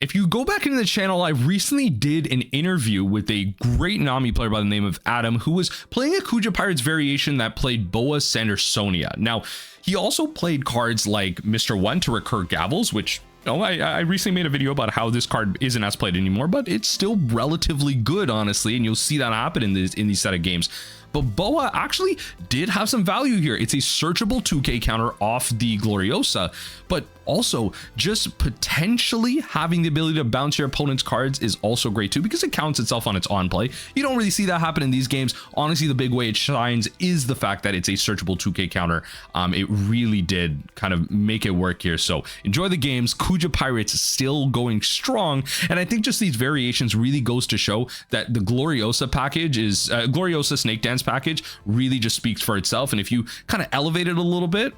If you go back into the channel, I recently did an interview with a great Nami player by the name of Adam, who was playing a Kuja Pirates variation that played Boa Sandersonia. Now, he also played cards like Mr. One to recur Gavels, which, you know, I recently made a video about how this card isn't as played anymore, but it's still relatively good, honestly, and you'll see that happen in these set of games. But Boa actually did have some value here. It's a searchable 2k counter off the Gloriosa, but also just potentially having the ability to bounce your opponent's cards is also great too, because it counts itself on its on play. You don't really see that happen in these games. Honestly, the big way it shines is the fact that it's a searchable 2k counter. It really did kind of make it work here. So enjoy the games. Kuja Pirates is still going strong, and I think just these variations really goes to show that the Gloriosa package is Gloriosa Snake Dance package really just speaks for itself, and if you kind of elevate it a little bit,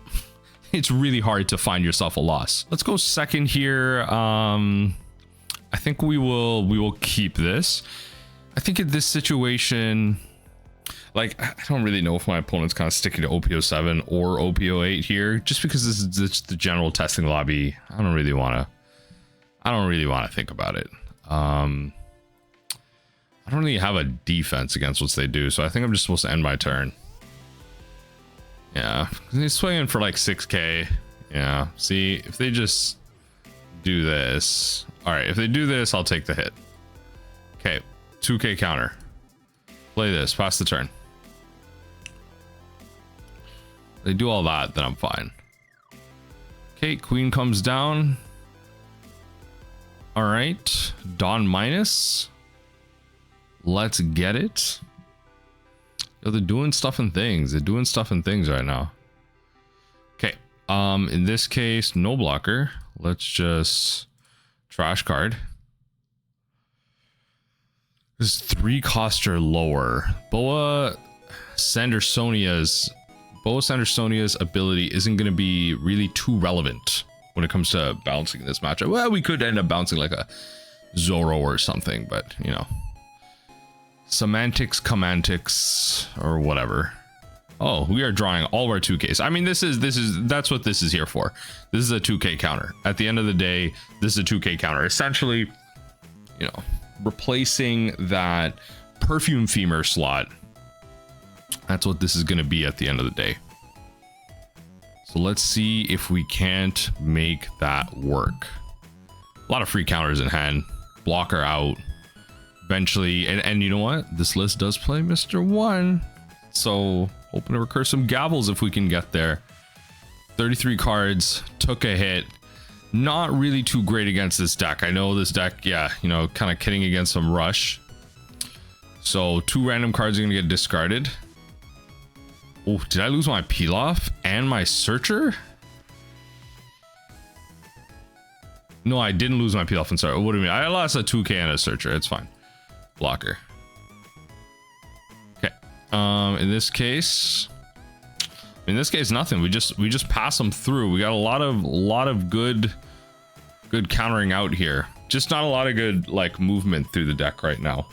it's really hard to find yourself a loss. Let's go second here. I think we will keep this. I think in this situation, like, I don't really know if my opponent's kind of sticking to OPO7 or OPO8 here, just because this is the general testing lobby. I don't really want to think about it. I don't really have a defense against what they do, so I think I'm just supposed to end my turn. Yeah, he's swinging for like 6k. Yeah, see, if they just do this. All right, if they do this, I'll take the hit. Okay, 2k counter. Play this, pass the turn. They do all that, then I'm fine. Okay, queen comes down. All right, Dawn minus. Let's get it. Yo, they're doing stuff and things. They're doing stuff and things right now. Okay. In this case, no blocker. Let's just trash card. This is 3 cost or lower. Boa Sandersonia's ability isn't going to be really too relevant when it comes to bouncing this matchup. Well, we could end up bouncing like a Zoro or something, but you know. Semantics, commantics, or whatever. Oh, we are drawing all of our 2Ks. I mean, that's what this is here for. This is a 2K counter. At the end of the day, this is a 2K counter. Essentially, you know, replacing that Perfume Femur slot. That's what this is going to be at the end of the day. So let's see if we can't make that work. A lot of free counters in hand. Blocker out. Eventually, and you know what? This list does play Mr. One. So hoping to recur some Gavels if we can get there. 33 cards, took a hit. Not really too great against this deck. I know this deck, yeah, you know, kind of kidding against some rush. So 2 random cards are gonna get discarded. Oh, did I lose my peel off and my searcher? No, I didn't lose my peel off and searcher. What do you mean? I lost a 2k and a searcher. It's fine. Blocker. Okay. In this case, nothing. We just pass them through. We got a lot of good countering out here. Just not a lot of good like movement through the deck right now.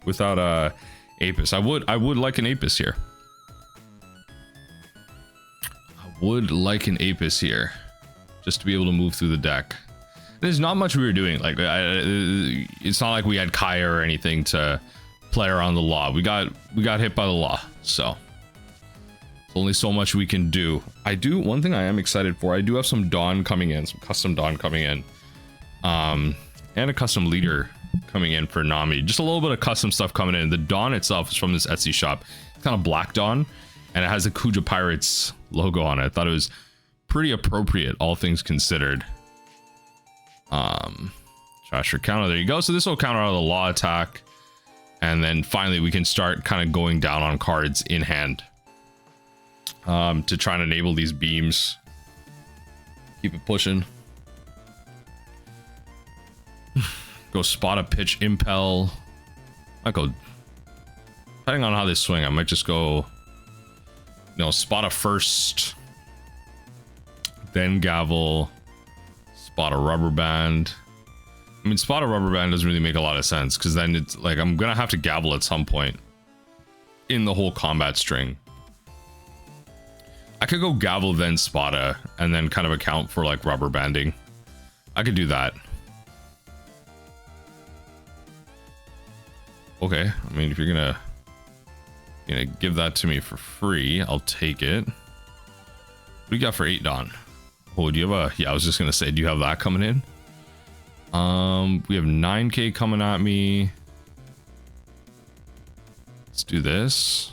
Without Apis, I would like an Apis here. I would like an Apis here, just to be able to move through the deck. There's not much we were doing. Like, it's not like we had Kaya or anything to play around the law. We got hit by the law, so there's only so much we can do. One thing I am excited for. I do have some Dawn coming in, some custom Dawn coming in, and a custom leader coming in for Nami. Just a little bit of custom stuff coming in. The Dawn itself is from this Etsy shop. It's kind of black Dawn, and it has a Kuja Pirates logo on it. I thought it was pretty appropriate, all things considered. Trash your counter. There you go. So this will counter out of the law attack, and then finally we can start kind of going down on cards in hand to try and enable these beams. Keep it pushing. Go spot a pitch impel. I go, depending on how they swing, I might just go, you know, spot a first, then gavel, spot a rubber band. I mean, spot a rubber band doesn't really make a lot of sense, because then it's like I'm gonna have to gavel at some point in the whole combat string. I could go gavel then spot a, and then kind of account for like rubber banding. I could do that. Okay, I mean, if you're gonna give that to me for free, I'll take it. What do you got for 8 Dawn? Oh, do you have a, yeah, I was just gonna say, do you have that coming in? We have 9k coming at me. Let's do this.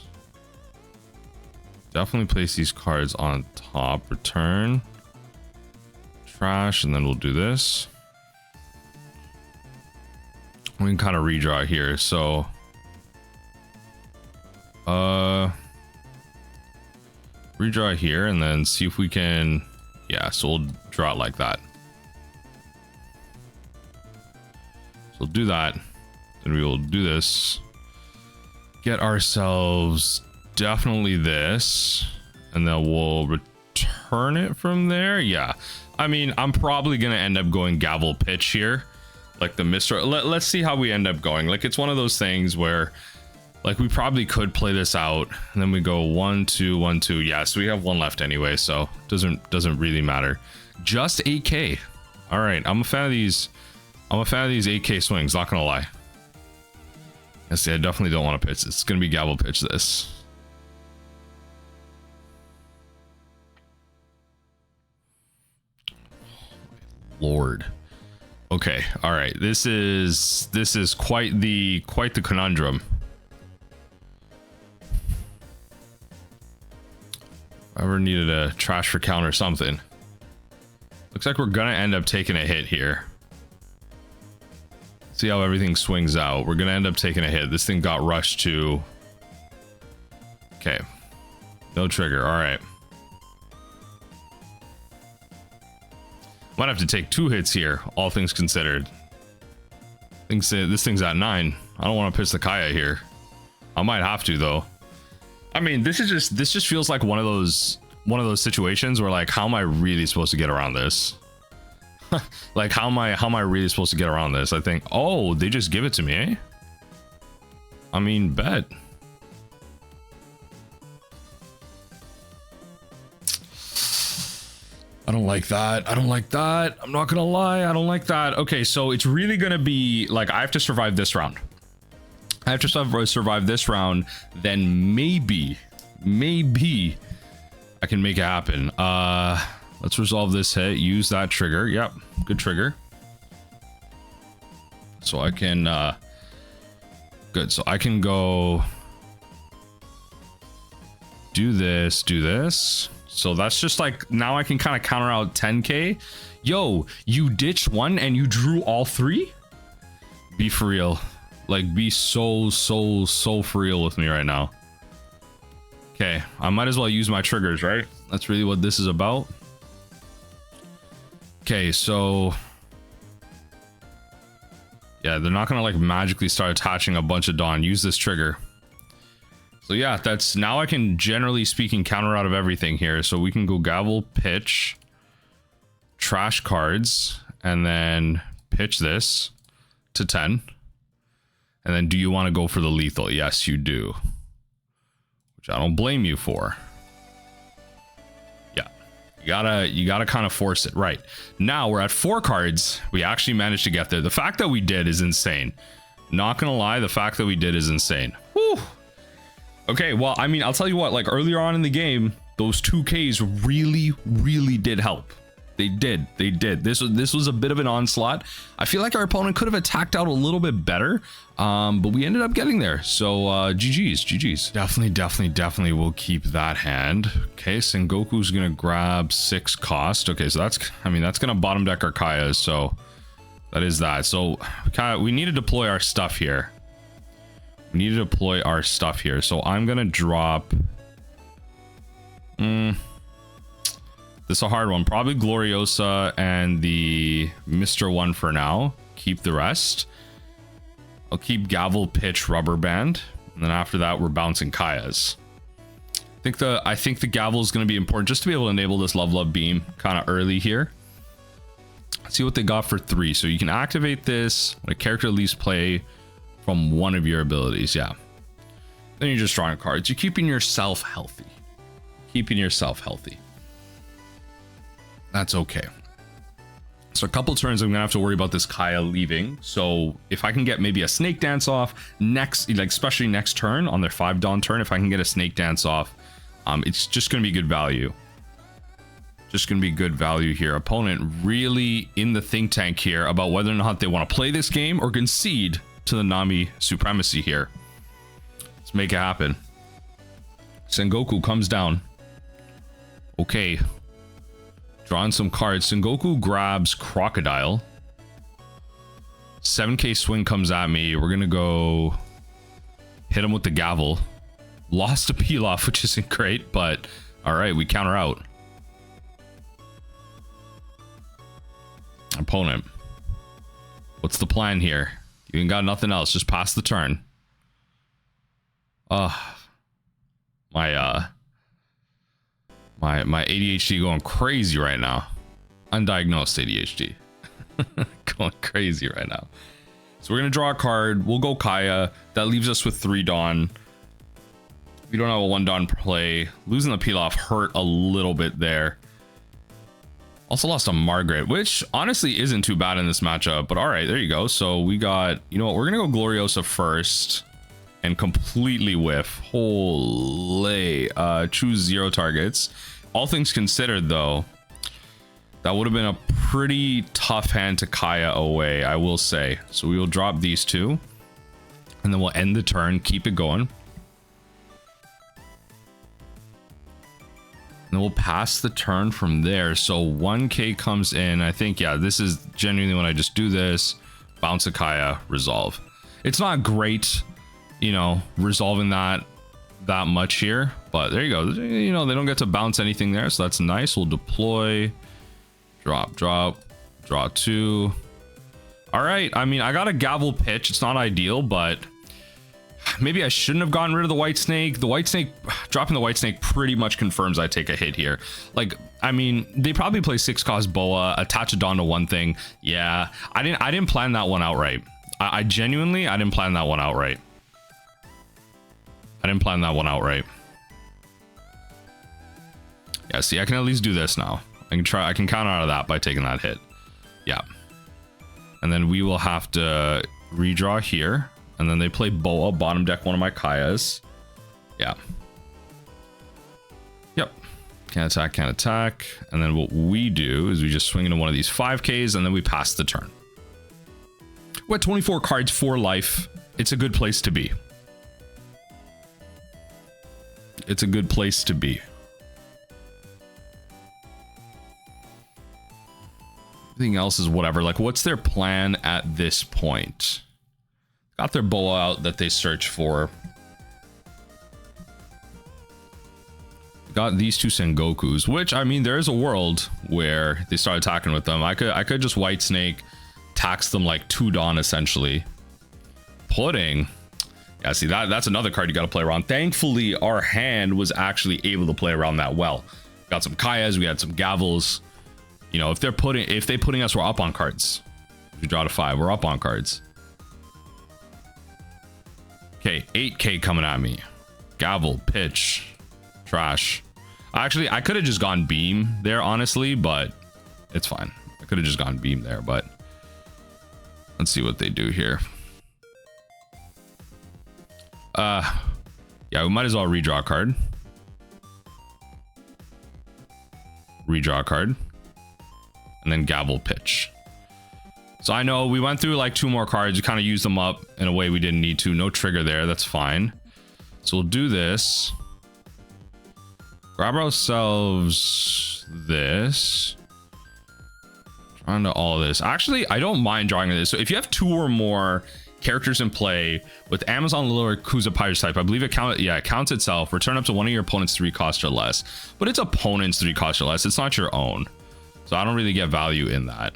Definitely place these cards on top. Return. Trash, and then we'll do this. We can kind of redraw here, so redraw here and then see if we can, yeah, so we'll draw it like that. So we'll do that, then we will do this, get ourselves definitely this, and then we'll return it from there. Yeah, I mean, I'm probably gonna end up going gavel pitch here, like the Mr. Let's see how we end up going. Like, it's one of those things where, like, we probably could play this out and then we go 1 2 1 2. Yeah, so we have one left anyway, so doesn't really matter. Just 8k. All right, I'm a fan of these 8k swings, not gonna lie. I see, I definitely don't want to pitch this. It's gonna be gavel pitch this. Lord. Okay, all right, this is quite the conundrum. If I ever needed a trash for count or something. Looks like we're gonna end up taking a hit here. See how everything swings out. We're gonna end up taking a hit. This thing got rushed to. Okay, no trigger. All right, might have to take 2 hits here, all things considered. This thing's at 9. I don't want to pitch the Kaya here. I might have to though. I mean, this just feels like one of those situations where, like, how am I really supposed to get around this? Like, how am I really supposed to get around this? I think, oh, they just give it to me, eh? I mean, bet. I don't like that. I don't like that. I'm not gonna lie. I don't like that. Okay, so it's really gonna be like, I have to survive this round. I have to survive this round. Then maybe I can make it happen. Let's resolve this hit. Use that trigger. Yep, good trigger. So I can good. So I can go do this. So that's just like, now I can kind of counter out 10k. Yo, you ditched one and you drew all 3? Be for real. Like, be so for real with me right now. Okay, I might as well use my triggers, right? That's really what this is about. Okay, so yeah, they're not gonna like magically start attaching a bunch of Dawn. Use this trigger. So yeah, that's, now I can, generally speaking, counter out of everything here. So we can go gavel, pitch, trash cards, and then pitch this to 10. And then, do you want to go for the lethal? Yes, you do. Which I don't blame you for. Yeah, you gotta kind of force it. Right, now we're at 4 cards. We actually managed to get there. The fact that we did is insane. Not gonna lie, the fact that we did is insane. Whew. Okay, well, I mean, I'll tell you what, like, earlier on in the game, those 2Ks really did help. They did. This was a bit of an onslaught. I feel like our opponent could have attacked out a little bit better, but we ended up getting there. So GG's. Definitely will keep that hand. Okay, Sengoku's gonna grab 6 cost. Okay, so that's gonna bottom deck our Kayas, so that is that. So we need to deploy our stuff here. So I'm gonna drop this is a hard one. Probably Gloriosa and the Mr. One for now. Keep the rest. I'll keep Gavel, Pitch, Rubber Band, and then after that we're bouncing Kayas. I think the Gavel is going to be important just to be able to enable this Love Beam kind of early here. Let's see what they got for 3. So you can activate this when a character leaves play from one of your abilities. Yeah. Then you're just drawing cards. You're keeping yourself healthy. That's okay. So a couple turns, I'm gonna have to worry about this Kaya leaving. So if I can get maybe a snake dance off next, like especially next turn on their 5 Dawn turn, if I can get a snake dance off, it's just gonna be good value. Just gonna be good value here. Opponent really in the think tank here about whether or not they want to play this game or concede to the Nami supremacy here. Let's make it happen. Sengoku comes down. Okay. Drawing some cards. Sengoku grabs Crocodile. 7k swing comes at me. We're gonna go hit him with the gavel. Lost a peel off, which isn't great, but all right, we counter out. Opponent, what's the plan here? You ain't got nothing else, just pass the turn. My ADHD going crazy right now. Undiagnosed ADHD. Going crazy right now. So we're gonna draw a card. We'll go Kaya. That leaves us with 3 Dawn. We don't have a 1 Dawn play. Losing the peel off hurt a little bit there. Also lost a Margaret, which honestly isn't too bad in this matchup, but all right, there you go. So we got, you know what, we're gonna go Gloriosa first and completely whiff. Holy, choose 0 targets. All things considered though, that would have been a pretty tough hand to Kaya away, I will say. So we will drop these 2 and then we'll end the turn, keep it going. And we'll pass the turn from there. So 1k comes in. I think, yeah, this is genuinely when I just do this, bounce a Kaya, resolve. It's not great, you know, resolving that much here, but there you go. You know, they don't get to bounce anything there, so that's nice. We'll deploy, drop, draw 2. All right, I mean, I got a gavel pitch. It's not ideal, but maybe I shouldn't have gotten rid of the white snake. The white snake, dropping the white snake pretty much confirms I take a hit here. Like, I mean, they probably play 6 cost boa, attach a Dawn to one thing. Yeah, I didn't plan that one outright. I genuinely, I didn't plan that one outright. I didn't plan that one outright. Yeah, see, I can at least do this now. I can counter out of that by taking that hit. Yeah. And then we will have to redraw here. And then they play Boa, bottom deck one of my Kayas. Yeah. Yep. Can't attack, can't attack. And then what we do is we just swing into one of these 5Ks and then we pass the turn. We're at 24 cards for life. It's a good place to be. It's a good place to be. Everything else is whatever. Like, what's their plan at this point? Got their boa out that they search for. Got these 2 Sengokus, which, I mean, there is a world where they start attacking with them. I could just white snake, tax them like 2 Dawn essentially. Pudding. Yeah, see, that's another card you got to play around. Thankfully, our hand was actually able to play around that well. Got some Kayas, we had some Gavels. You know, if they putting us, we're up on cards. If we draw to 5, we're up on cards. Okay, 8k coming at me. Gavel, pitch, trash. Actually, I could have just gone beam there, honestly, but it's fine. I could have just gone beam there, but let's see what they do here. Yeah, we might as well redraw a card. Redraw a card. And then gavel pitch. So I know we went through like 2 more cards. We kind of used them up in a way we didn't need to. No trigger there. That's fine. So we'll do this. Grab ourselves this. Trying to all this. Actually, I don't mind drawing this. So if you have 2 or more characters in play with Amazon Lure Kuja Pirates type, I believe it counts itself. Return up to one of your opponent's 3 cost or less. But it's opponent's 3 cost or less. It's not your own. So I don't really get value in that.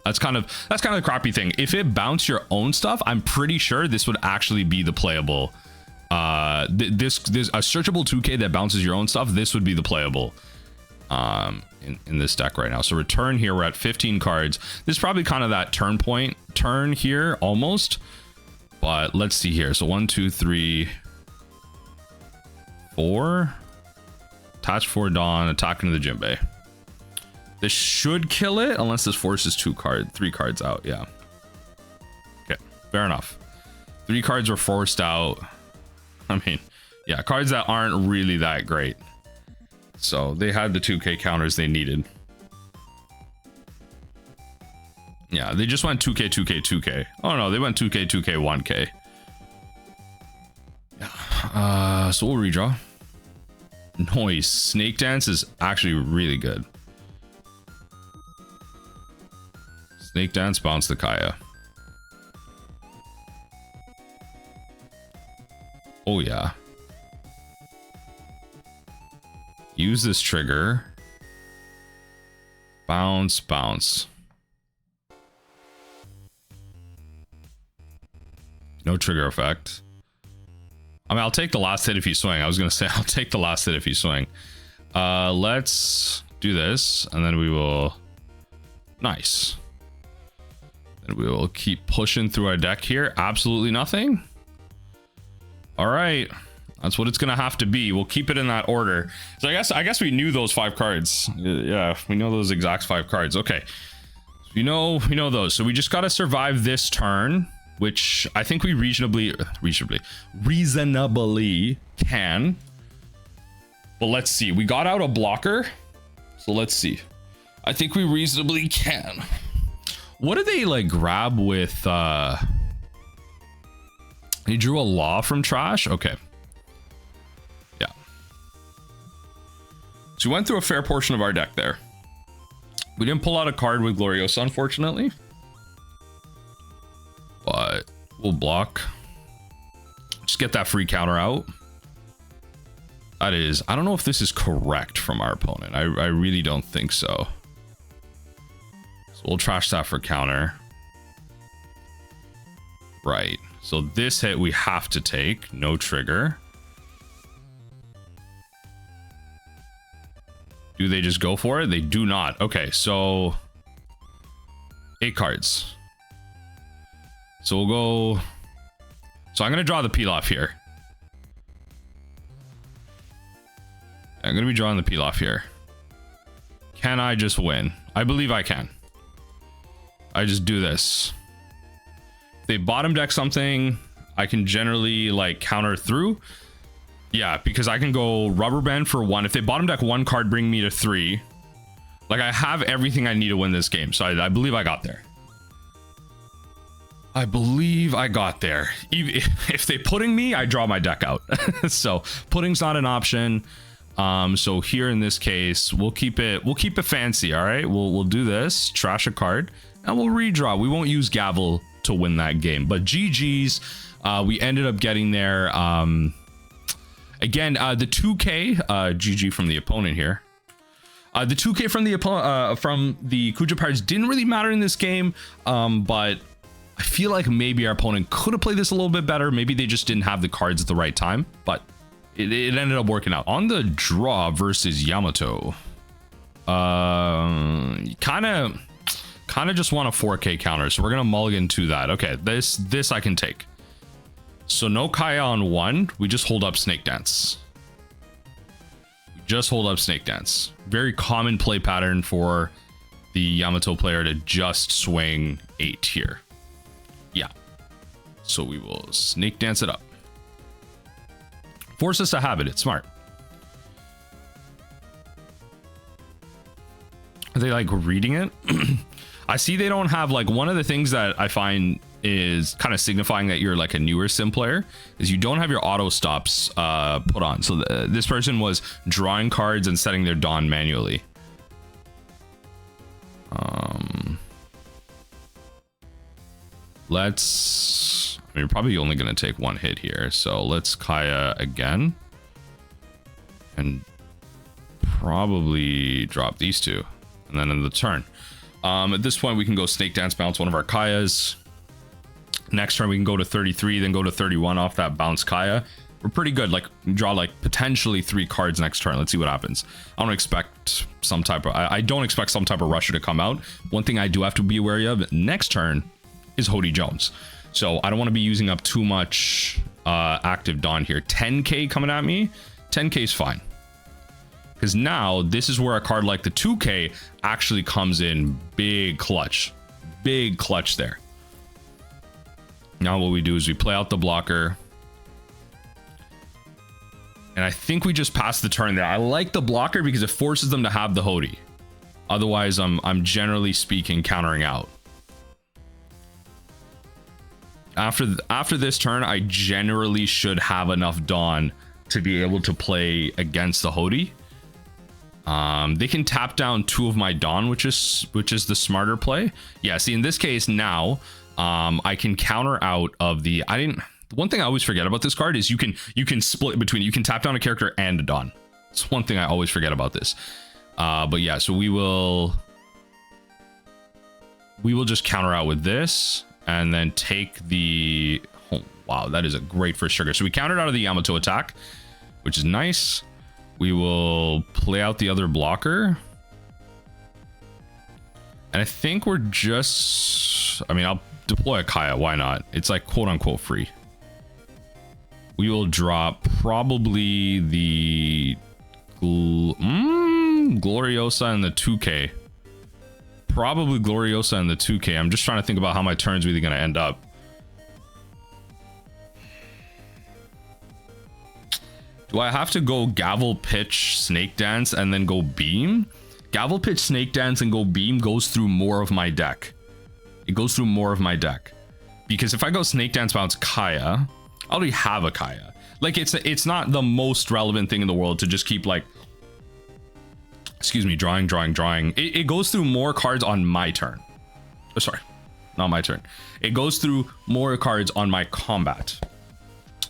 That's kind of the crappy thing. If it bounced your own stuff, I'm pretty sure this would actually be the playable. This a searchable 2k that bounces your own stuff. This would be the playable in this deck right now. So return here. We're at 15 cards. This is probably kind of that turn here almost. But let's see here. So 1, 2, 3, 4. Attach 4 Dawn. Attack into the Jinbei. This should kill it unless this forces 3 cards out. Yeah. Okay, fair enough. 3 cards were forced out. I mean, yeah, cards that aren't really that great. So they had the 2k counters they needed. Yeah, they just went 2k, 2k, 2k. Oh no, they went 2k, 2k, 1k. Yeah. So we'll redraw. Noise. Snake Dance is actually really good. Snake Dance, bounce the Kaya. Oh yeah. Use this trigger. Bounce, bounce. No trigger effect. I mean, I'll take the last hit if you swing. I was gonna say I'll take the last hit if you swing. Let's do this, and then we will. Nice. And we will keep pushing through our deck here. Absolutely nothing. All right, that's what it's gonna have to be. We'll keep it in that order. So I guess we knew those 5 cards. Yeah, we know those exact 5 cards. Okay, so we know those. So we just gotta survive this turn, which I think we reasonably can. But let's see. We got out a blocker, so let's see. I think we reasonably can. What did they like grab with? He drew a law from trash. Okay. Yeah. So we went through a fair portion of our deck there. We didn't pull out a card with Gloriosa, unfortunately. But we'll block. Just get that free counter out. That is, I don't know if this is correct from our opponent. I really don't think so. So we'll trash that for counter. Right. So this hit we have to take. No trigger. Do they just go for it? They do not. Okay, so 8 cards. So we'll go. So I'm going to draw the peel off here. I'm going to be drawing the peel off here. Can I just win? I believe I can. I just do this. If they bottom deck something, I can generally like counter through. Yeah, because I can go rubber band for 1. If they bottom deck 1 card, bring me to 3. Like I have everything I need to win this game. So I believe I got there. I believe I got there. If they pudding me, I draw my deck out. So pudding's not an option. So here in this case, we'll keep it fancy. All right, we'll do this, trash a card, and we'll redraw. We won't use gavel to win that game, but GG's. We ended up getting there. Again, the 2k GG from the opponent here. The 2k from the opponent from the Kuja Pirates didn't really matter in this game, but I feel like maybe our opponent could have played this a little bit better. Maybe they just didn't have the cards at the right time, but it ended up working out. On the draw versus Yamato, kind of just want a 4k counter, so we're gonna mulligan to that. Okay, this I can take. So no Kaya on 1. We just hold up Snake Dance. Just hold up Snake Dance. Very common play pattern for the Yamato player to just swing 8 here. Yeah. So we will Snake Dance it up. Force us to have it. It's smart. Are they like reading it? I see they don't have like, one of the things that I find is kind of signifying that you're like a newer sim player is you don't have your auto stops put on. So this person was drawing cards and setting their Dawn manually. Let's, I mean, we're probably only going to take 1 hit here. So let's Kaya again and probably drop these 2 and then in the turn. At this point, we can go Snake Dance, bounce one of our Kayas. Next turn, we can go to 33, then go to 31 off that bounce Kaya. We're pretty good. Like, draw like potentially 3 cards next turn. Let's see what happens. I don't expect some type of, I don't expect some type of rusher to come out. One thing I do have to be wary of next turn is Hody Jones. So I don't want to be using up too much active Dawn here. 10k coming at me. 10k is fine. because now this is where a card like the 2K actually comes in big clutch there. Now what we do is we play out the blocker, and I think we just pass the turn there. I like the blocker because it forces them to have the Hody. Otherwise, I'm generally speaking countering out. After this turn, I generally should have enough Dawn to be able to play against the Hody. They can tap down 2 of my Dawn, which is the smarter play. Yeah, see, in this case now, I can counter out of the. One thing I always forget about this card is you can split between. You can tap down a character and a Dawn. It's one thing I always forget about this. But yeah, so we will just counter out with this and then take the. Oh, wow, that is a great first trigger. So we countered out of the Yamato attack, which is nice. We will play out the other blocker. And I think we're just, I mean, I'll deploy a Kaya. Why not? It's like quote unquote free. We will drop probably the Gloriosa and the 2K. Probably Gloriosa and the 2K. I'm just trying to think about how my turn's really going to end up. Do I have to go Gavel, Pitch, Snake Dance, and then go Beam? Gavel, Pitch, Snake Dance, and go Beam goes through more of my deck. It goes through more of my deck. Because if I go Snake Dance, Bounce, Kaya, I already have a Kaya. Like, it's not the most relevant thing in the world to just keep, like, excuse me, drawing. It goes through more cards on my turn. Oh, sorry, not my turn. It goes through more cards on my combat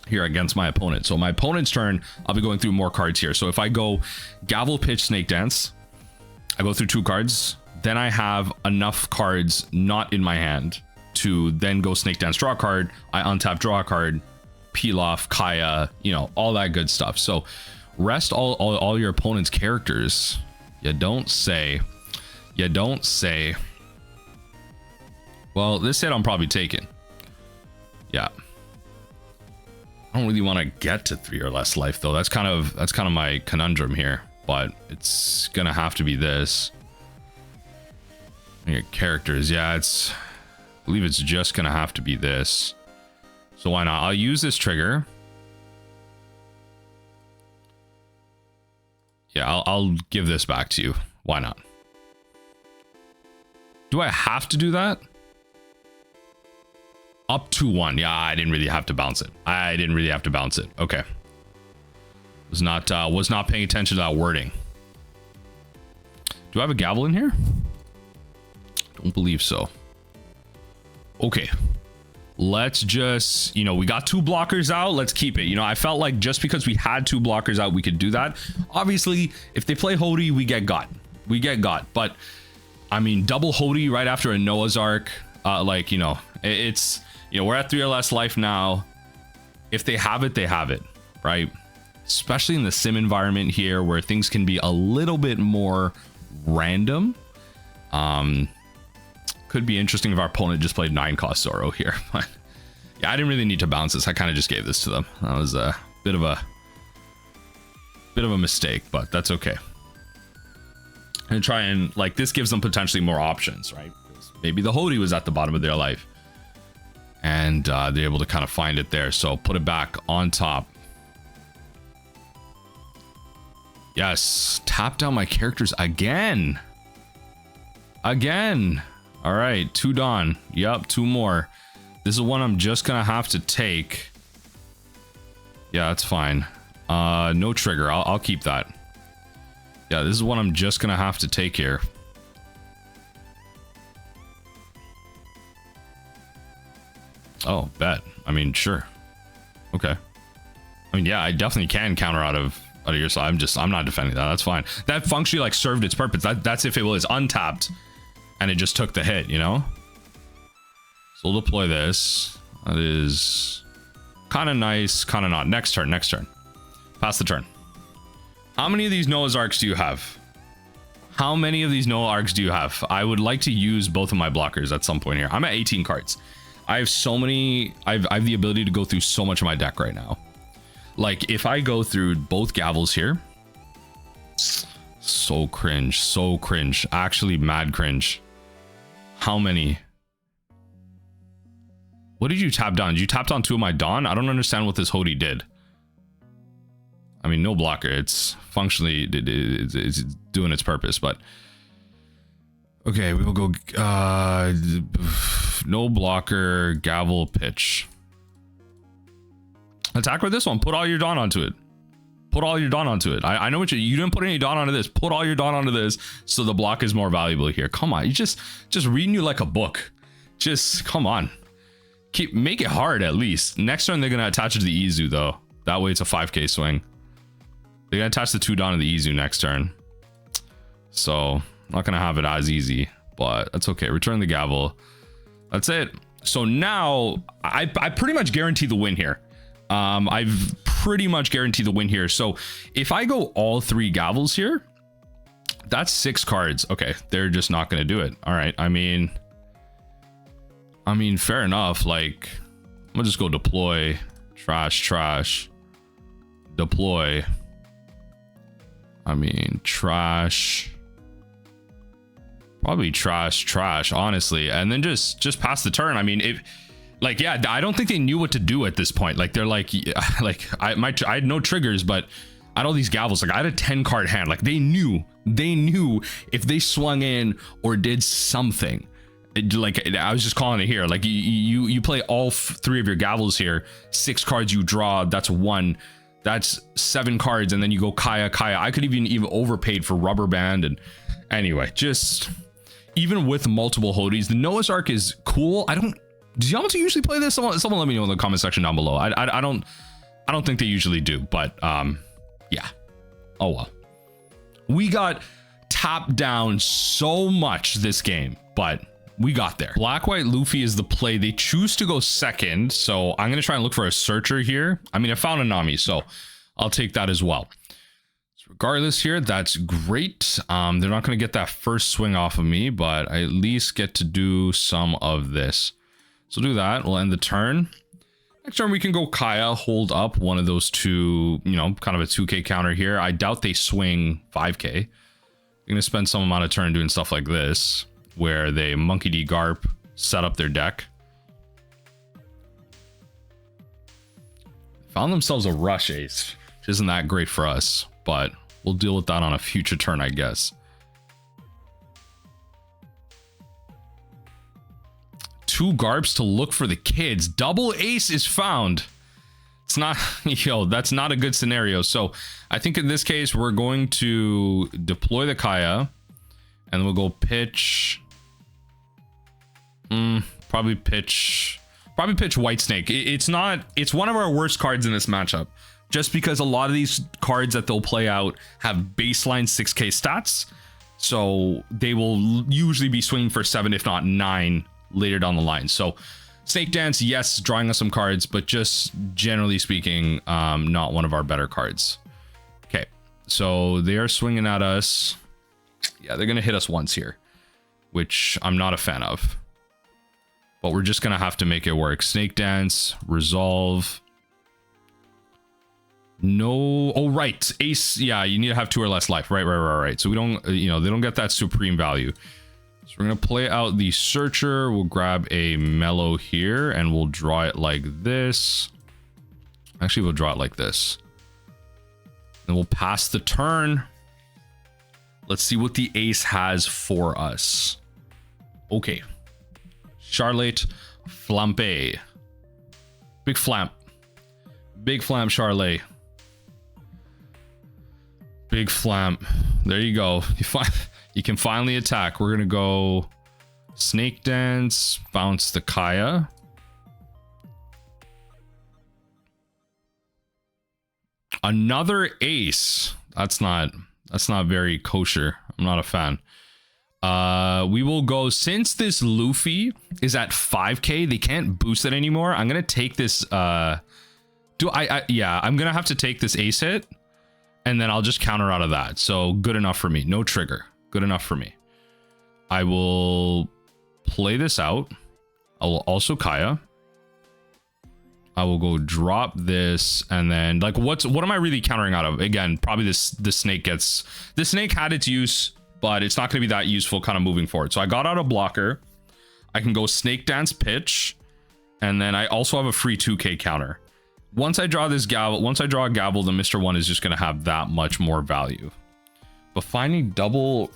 here against my opponent. So my opponent's turn, I'll be going through more cards here. So if I go Gavel, Pitch, Snake Dance, I go through 2 cards, then I have enough cards not in my hand to then go Snake Dance, draw a card, I untap, draw a card, peel off, Kaya, you know, all that good stuff. So rest all your opponent's characters. You don't say. Well, this hit I'm probably taking. Yeah. I don't really want to get to 3 or less life though. That's kind of my conundrum here, but it's gonna have to be this. Your characters, yeah, I believe it's just gonna have to be this. So why not? I'll use this trigger. Yeah, I'll give this back to you. Why not? Do I have to do that? Up to 1. Yeah, I didn't really have to bounce it. Okay. Was not paying attention to that wording. Do I have a gavel in here? Don't believe so. Okay. Let's just, we got 2 blockers out. Let's keep it. I felt like just because we had 2 blockers out, we could do that. Obviously, if they play Hody, we get got. But I mean, double Hody right after a Noah's Ark. It's, we're at 3 or less life now. If they have it, they have it, right? Especially in the sim environment here where things can be a little bit more random. Could be interesting if our opponent just played 9-cost Zoro here. But yeah, I didn't really need to bounce this. I kind of just gave this to them. That was a bit of a mistake, but that's okay. And try and, this gives them potentially more options, right? Maybe the Hody was at the bottom of their life and they're able to kind of find it there. So put it back on top. Yes, tap down my characters again. All right, 2 Dawn. Yep, 2 more. This is one I'm just gonna have to take. Yeah, that's fine. No trigger. I'll keep that. Yeah, this is one I'm just gonna have to take here. Oh, bet. I mean, sure. Okay. I mean, yeah, I definitely can counter out of your side. I'm not defending that. That's fine. That functionally served its purpose. That's if it was untapped and it just took the hit, So we'll deploy this. That is kind of nice, kind of not. Next turn. Pass the turn. How many of these Noah's Arks do you have? I would like to use both of my blockers at some point here. I'm at 18 cards. I have so many. I have the ability to go through so much of my deck right now. Like if I go through both Gavels here, So cringe, so cringe. Actually mad cringe. How many? What did you tap down? Did you tap down 2 of my Dawn? I don't understand what this Hody did. I mean, no blocker. It's functionally, it's doing its purpose, but okay, we will go no blocker, gavel, pitch. Attack with this one. Put all your Dawn onto it. Put all your Dawn onto it. I know what you didn't put any Dawn onto this. Put all your Dawn onto this so the block is more valuable here. Come on, you just reading you like a book. Just come on. Make it hard at least. Next turn they're gonna attach it to the Izu though. That way it's a 5k swing. They're gonna attach the 2 Dawn to the Izu next turn. So not gonna have it as easy, but that's okay. Return the gavel. That's it. So now I pretty much guarantee the win here. I've pretty much guaranteed the win here. So if I go all 3 gavels here, that's 6 cards. Okay, they're just not gonna do it. All right. I mean, fair enough. Like, I'm gonna just go deploy, trash, deploy. I mean, trash, probably trash, honestly, and then just pass the turn. I mean, if like, yeah, I don't think they knew what to do at this point. Like, they're like I had no triggers, but I had all these gavels. Like, I had a 10 card hand. Like, they knew if they swung in or did something. Like, I was just calling it here. Like, you play all 3 of your gavels here. 6 cards you draw. That's 1. That's 7 cards, and then you go Kaya. I could even overpaid for Rubber Band. And anyway, just even with multiple Hodies, the Noah's Ark is cool. Does Yamato usually play this? Someone let me know in the comment section down below. I don't think they usually do, but yeah. Oh well. We got tapped down so much this game, but we got there. Black White Luffy is the play. They choose to go second, so I'm gonna try and look for a searcher here. I mean, I found a Nami, so I'll take that as well. So regardless here, that's great. They're not gonna get that first swing off of me, but I at least get to do some of this. So do that. We'll end the turn. Next turn we can go Kaya, hold up one of those 2, you know, kind of a 2k counter here. I doubt they swing 5k. They're gonna spend some amount of turn doing stuff like this, where they Monkey D Garp, set up their deck. Found themselves a rush ace, which isn't that great for us, but we'll deal with that on a future turn, I guess. 2 Garps to look for the kids. Double ace is found. It's not, yo, that's not a good scenario. So I think in this case, we're going to deploy the Kaya, and we'll go pitch. Probably pitch White Snake. It's one of our worst cards in this matchup, just because a lot of these cards that they'll play out have baseline 6k stats, so they will usually be swinging for 7 if not 9 later down the line. So Snake Dance, yes, drawing us some cards, but just generally speaking, not one of our better cards. Okay, so they are swinging at us. Yeah, they're gonna hit us once here, which I'm not a fan of, but we're just gonna have to make it work. Snake Dance, resolve. No, oh right, ace. Yeah, you need to have 2 or less life. Right. So we don't, you know, they don't get that supreme value. So we're gonna play out the searcher. We'll grab a mellow here and we'll draw it like this. Actually, we'll draw it like this. Then we'll pass the turn. Let's see what the ace has for us. Okay. Charlotte Flampe. Big Flamp. Big Flamp Charlotte. Big Flamp. There you go. You can finally attack. We're gonna go Snake Dance, bounce the Kaya. Another ace. That's not very kosher. I'm not a fan. We will go, since this Luffy is at 5k, they can't boost it anymore. I'm gonna take this yeah, I'm gonna have to take this ace hit, and then I'll just counter out of that. So good enough for me. No trigger. Good enough for me. I will play this out. I will also Kaya. I will go drop this, and then like what am I really countering out of? Again, probably the snake had its use, but it's not going to be that useful kind of moving forward. So I got out a blocker. I can go snake dance pitch, and then I also have a free 2k counter. Once I draw this gavel, once I draw a gavel, the Mr. 1 is just going to have that much more value. But finding double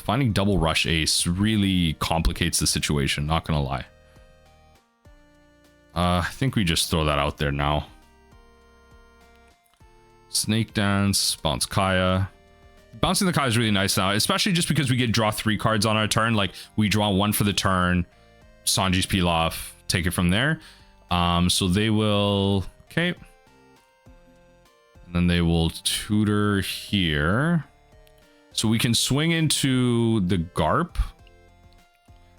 rush ace really complicates the situation, not gonna lie. I think we just throw that out there now. Snake dance, bounce Kaya. Bouncing the Kaya is really nice now, especially just because we get draw 3 cards on our turn. Like we draw 1 for the turn, Sanji's peel off, take it from there. So they will, okay. And then they will tutor here. So we can swing into the Garp.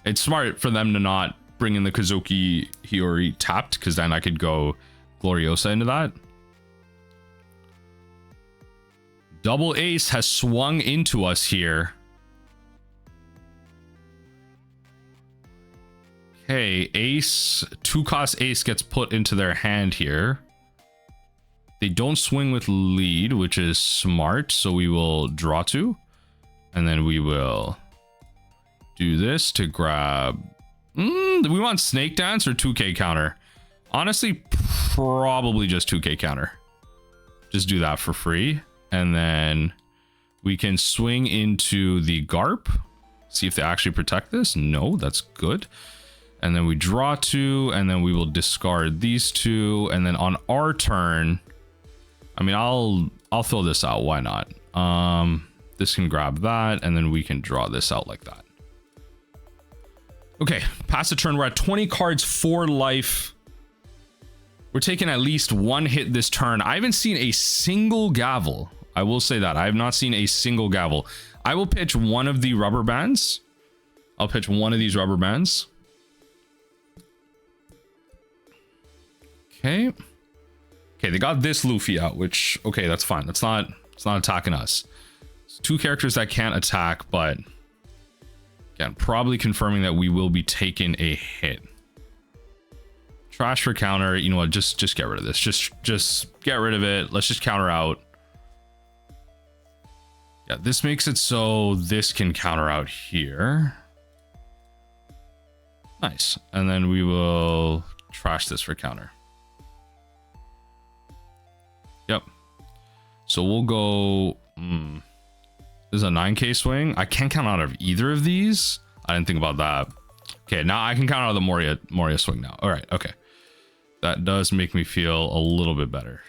It's smart for them to not bring in the Kazuki Hiyori tapped, because then I could go Gloriosa into that. Double ace has swung into us here. Okay, ace, 2-cost ace gets put into their hand here. They don't swing with lead, which is smart, so we will draw 2. And then we will do this to grab... do we want snake dance or 2k counter? Honestly, probably just 2k counter. Just do that for free. And then we can swing into the Garp. See if they actually protect this. No, that's good. And then we draw 2, and then we will discard these 2. And then on our turn, I mean, I'll throw this out. Why not? This can grab that, and then we can draw this out like that. Okay, pass the turn. We're at 20 cards, 4 life. We're taking at least 1 hit this turn. I haven't seen a single gavel. I will say that. I have not seen a single gavel. I will pitch one of the rubber bands. I'll pitch one of these rubber bands. Okay. Okay, they got this Luffy out, which, okay, that's fine. It's not attacking us. It's 2 characters that can't attack, but again, probably confirming that we will be taking a hit. Trash for counter. You know what? Just get rid of this. Just get rid of it. Let's just counter out. Yeah, this makes it so this can counter out here. Nice. And then we will trash this for counter. Yep. So we'll go... This is a 9k swing. I can't count out of either of these. I didn't think about that. Okay, now I can count out of the Moria swing now. All right, okay. That does make me feel a little bit better.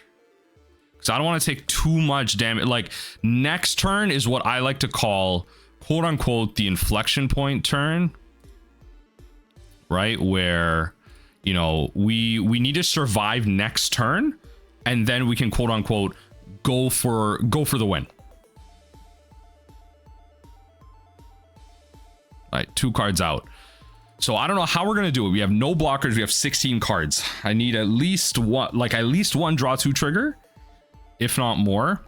Because I don't want to take too much damage. Like, next turn is what I like to call, quote unquote, the inflection point turn. Right? Where, you know, we need to survive next turn. And then we can, quote unquote, go for the win. All right, 2 cards out. So I don't know how we're going to do it. We have no blockers. We have 16 cards. I need at least one draw 2 trigger, if not more.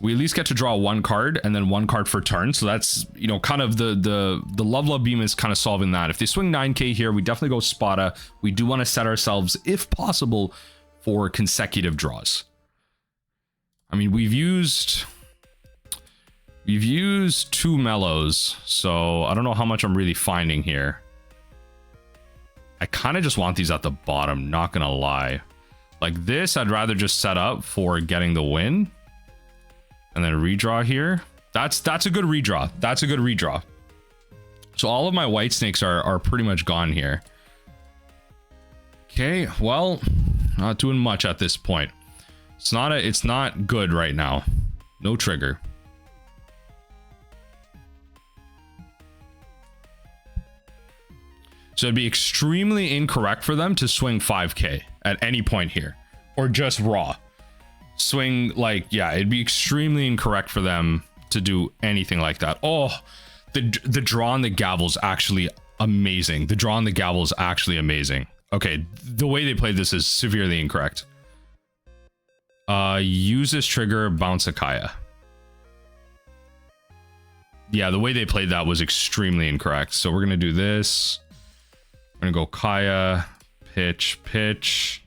We at least get to draw 1 card and then 1 card for turn. So that's, you know, kind of the love beam is kind of solving that. If they swing 9k here, we definitely go Spada. We do want to set ourselves, if possible, for consecutive draws. I mean, we've used 2 mellows, so I don't know how much I'm really finding here. I kind of just want these at the bottom, not gonna lie. Like this, I'd rather just set up for getting the win. And then redraw here. That's a good redraw. That's a good redraw. So all of my white snakes are pretty much gone here. Okay, well, not doing much at this point. It's not good right now. No trigger. So it'd be extremely incorrect for them to swing 5k at any point here, or just raw swing. Like, yeah, it'd be extremely incorrect for them to do anything like that. Oh, the draw on the gavel is actually amazing. The draw on the gavel is actually amazing. Okay, the way they played this is severely incorrect. Use this trigger, bounce a Kaya. Yeah, the way they played that was extremely incorrect. So we're gonna do this. We're gonna go Kaya, pitch,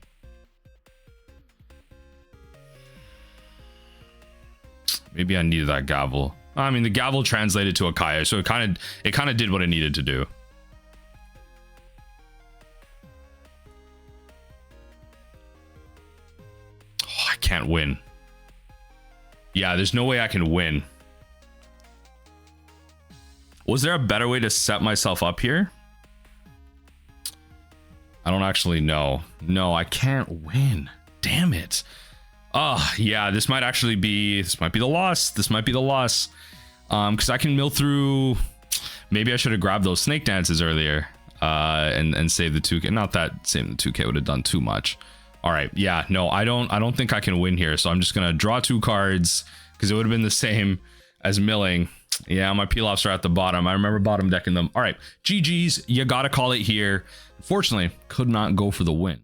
Maybe I needed that gavel. I mean, the gavel translated to a Kaya, so it kind of did what it needed to do. Oh, I can't win. Yeah, there's no way I can win. Was there a better way to set myself up here? I don't actually know. No, I can't win. Damn it. Oh, yeah, this might be the loss. This might be the loss. Because I can mill through. Maybe I should have grabbed those snake dances earlier. And save the 2K. Not that saving the 2K would have done too much. All right, yeah, no, I don't think I can win here. So I'm just gonna draw 2 cards because it would have been the same as milling. Yeah, my peel-offs are at the bottom. I remember bottom decking them. All right, GG's, you gotta call it here. Unfortunately, could not go for the win.